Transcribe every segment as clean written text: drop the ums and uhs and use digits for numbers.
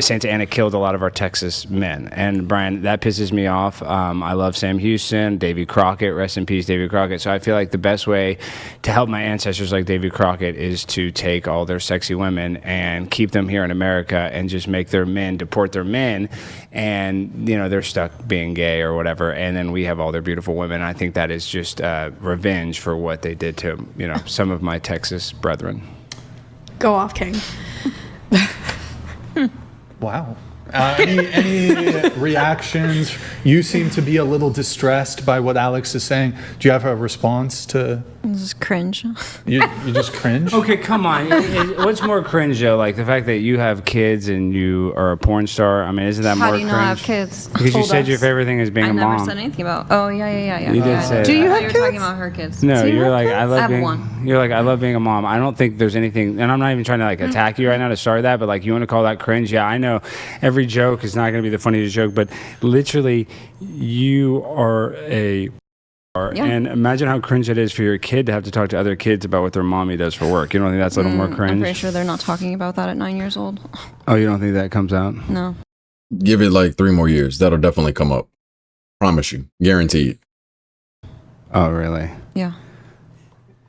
Santa Ana killed a lot of our Texas men. And Brian, that pisses me off. I love Sam Houston, Davy Crockett, rest in peace, Davy Crockett. So I feel like the best way to help my ancestors like Davy Crockett is to take all their sexy women and keep them here in America and just make their men, deport their men, and they're stuck being gay or whatever, and then we have all their beautiful women. I think that is just revenge for what they did to some of my Texas brethren. Go off, King. Wow. Any reactions? You seem to be a little distressed by what Alex is saying. Do you have a response to? This is cringe. You just cringe? Okay, come on. What's more cringe, though? Like the fact that you have kids and you are a porn star? I mean, isn't that more cringe? How do you not have kids? Because you said your favorite thing is being a mom. I never said anything about. Oh, yeah. You did say Do you have You're kids? talking about her kids. No, you're like, I have one. You're like, I love being a mom. I don't think there's anything, and I'm not even trying to like attack you right now to start that, but like, you want to call that cringe? Yeah, I know every joke is not going to be the funniest joke, but literally, you are a. Yeah. And imagine how cringe it is for your kid to have to talk to other kids about what their mommy does for work. You don't think that's a little more cringe? I'm pretty sure they're not talking about that at 9 years old. Oh, you don't think that comes out? No. Give it like 3 more years. That'll definitely come up. Promise you. Guaranteed. Oh, really? Yeah.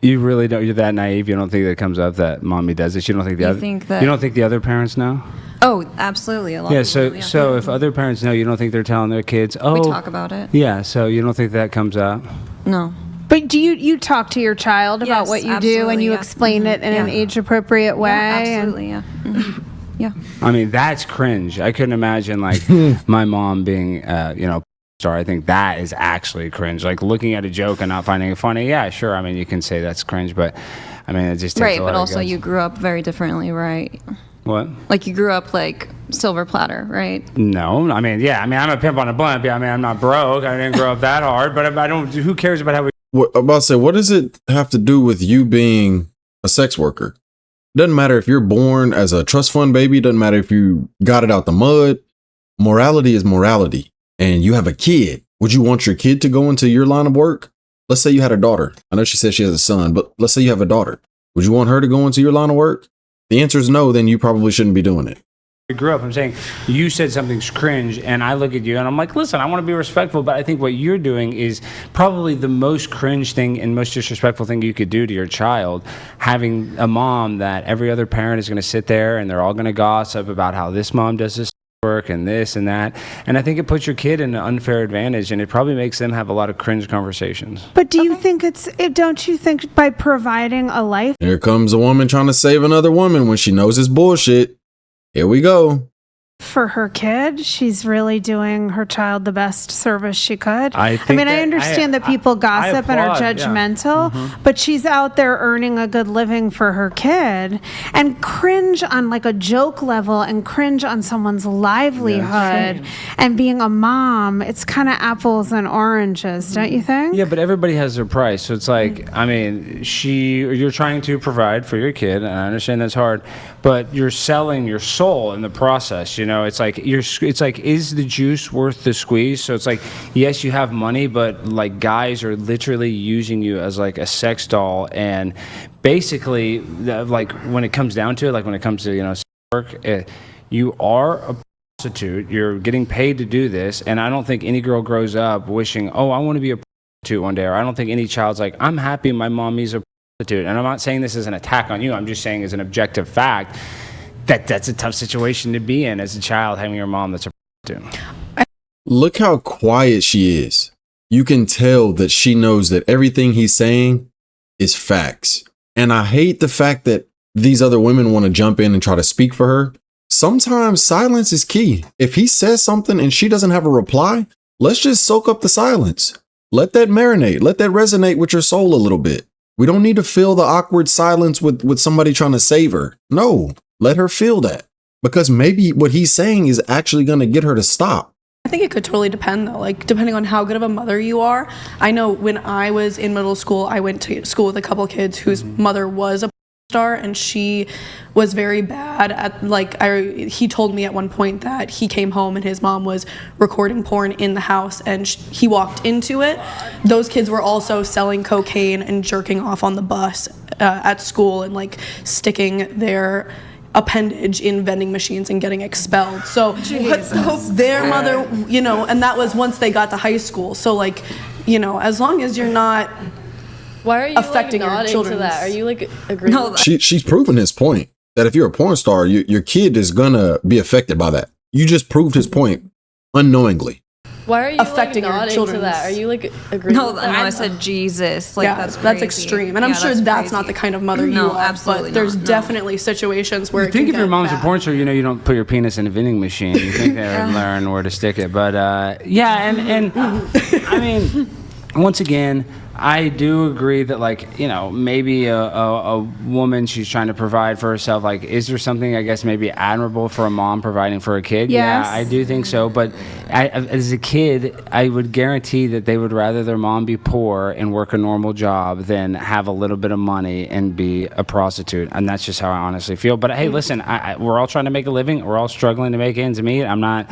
You really don't? You're that naive? You don't think that it comes up that mommy does this? You don't think you don't think the other parents know? Oh, absolutely. A lot. Yeah. Of people, So if other parents know, you don't think they're telling their kids? Oh, we talk about it. Yeah. So you don't think that comes up? No. But do you talk to your child about Yes, what you do and you explain it in an age-appropriate way? Yeah, absolutely, yeah. Yeah. I mean, that's cringe. I couldn't imagine like my mom being, star. I think that is actually cringe. Like looking at a joke and not finding it funny. Yeah, sure. I mean, you can say that's cringe, but I mean, it just takes right. a lot But of also, guts. you grew up very differently, right? What? Like you grew up like silver platter, right? No, I mean, yeah. I mean, I'm a pimp on a blimp. Yeah, I mean, I'm not broke. I didn't grow up that hard, but I don't. Who cares about how we? I'm about to say, what does it have to do with you being a sex worker? Doesn't matter if you're born as a trust fund baby. Doesn't matter if you got it out the mud. Morality is morality. And you have a kid. Would you want your kid to go into your line of work? Let's say you had a daughter. I know she said she has a son, but let's say you have a daughter. Would you want her to go into your line of work? The answer is no, then you probably shouldn't be doing it. I grew up, I'm saying you said something's cringe and I look at you and I'm like, listen, I want to be respectful, but I think what you're doing is probably the most cringe thing and most disrespectful thing you could do to your child, having a mom that every other parent is going to sit there and they're all going to gossip about how this mom does this work and this and that, and I think it puts your kid in an unfair advantage and it probably makes them have a lot of cringe conversations. But do you think don't you think by providing a life? Here comes a woman trying to save another woman when she knows it's bullshit. Here we go. For her kid, she's really doing her child the best service she could. I understand that people gossip and are judgmental, but she's out there earning a good living for her kid. And cringe on like a joke level and cringe on someone's livelihood and being a mom, it's kind of apples and oranges, don't you think? Yeah, but everybody has their price. So it's like, I mean, you're trying to provide for your kid, and I understand that's hard, but you're selling your soul in the process. It's like is the juice worth the squeeze? So it's like, yes, you have money, but like guys are literally using you as like a sex doll, and basically, like when it comes down to it, like when it comes to work, you are a prostitute. You're getting paid to do this, and I don't think any girl grows up wishing, oh, I want to be a prostitute one day, or I don't think any child's like, I'm happy my mommy's a prostitute. And I'm not saying this as an attack on you. I'm just saying as an objective fact. That's a tough situation to be in as a child, having your mom that's a prostitute. Look how quiet she is. You can tell that she knows that everything he's saying is facts. And I hate the fact that these other women want to jump in and try to speak for her. Sometimes silence is key. If he says something and she doesn't have a reply, let's just soak up the silence. Let that marinate. Let that resonate with your soul a little bit. We don't need to fill the awkward silence with somebody trying to save her. No. Let her feel that, because maybe what he's saying is actually going to get her to stop. I think it could totally depend though, like depending on how good of a mother you are. I know when I was in middle school, I went to school with a couple kids whose mother was a star, and she was very bad at he told me at one point that he came home and his mom was recording porn in the house, and he walked into it. Those kids were also selling cocaine and jerking off on the bus at school and like sticking their appendage in vending machines and getting expelled. So their mother, you know, and that was once they got to high school. So like, you know, as long as you're not why are you affecting like, your children to that? Are you like agreeing? No, with that? She's proven his point that if you're a porn star, your kid is gonna be affected by that. You just proved his point unknowingly. Why are you affecting like, your nodding children's- to that? Are you like agreeing? no, with no, that? I said Jesus. Like yeah, that's that's crazy. extreme, and I'm Yeah, sure that's not crazy. the kind of mother you No, are. absolutely But there's not, no. definitely situations where You it think can if your get mom's a bad. porn star, you know you don't put your penis in a vending machine. You think they would learn where to stick it. But yeah, and I mean, once again, I do agree that, like, you know, maybe a woman, she's trying to provide for herself. Like, is there something, I guess, maybe admirable for a mom providing for a kid? Yes. Yeah, I do think so. But as a kid, I would guarantee that they would rather their mom be poor and work a normal job than have a little bit of money and be a prostitute. And that's just how I honestly feel. But hey, listen, we're all trying to make a living. We're all struggling to make ends meet. I'm not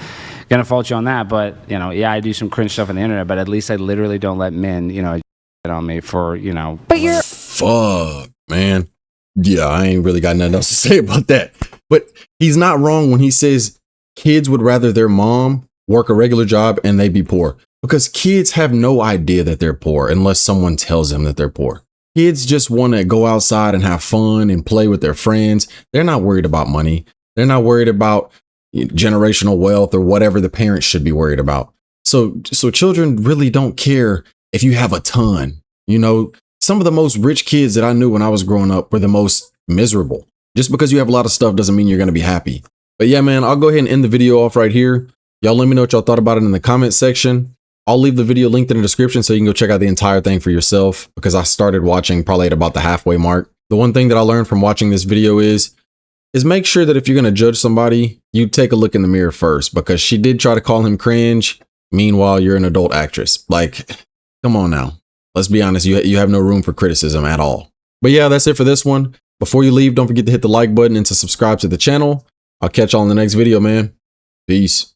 going to fault you on that. But, you know, yeah, I do some cringe stuff on the internet, but at least I literally don't let men, you know, on me for, you know. But you're Fuck, man. Yeah, I ain't really got nothing else to say about that. But he's not wrong when he says kids would rather their mom work a regular job and they be poor. Because kids have no idea that they're poor unless someone tells them that they're poor. Kids just want to go outside and have fun and play with their friends. They're not worried about money. They're not worried about generational wealth or whatever the parents should be worried about. So children really don't care if you have a ton. You know, some of the most rich kids that I knew when I was growing up were the most miserable. Just because you have a lot of stuff doesn't mean you're going to be happy. But yeah, man, I'll go ahead and end the video off right here. Y'all let me know what y'all thought about it in the comment section. I'll leave the video linked in the description so you can go check out the entire thing for yourself, because I started watching probably at about the halfway mark. The one thing that I learned from watching this video is make sure that if you're going to judge somebody, you take a look in the mirror first, because she did try to call him cringe. Meanwhile, you're an adult actress. Like, come on now. Let's be honest. You have no room for criticism at all. But yeah, that's it for this one. Before you leave, don't forget to hit the like button and to subscribe to the channel. I'll catch y'all in the next video, man. Peace.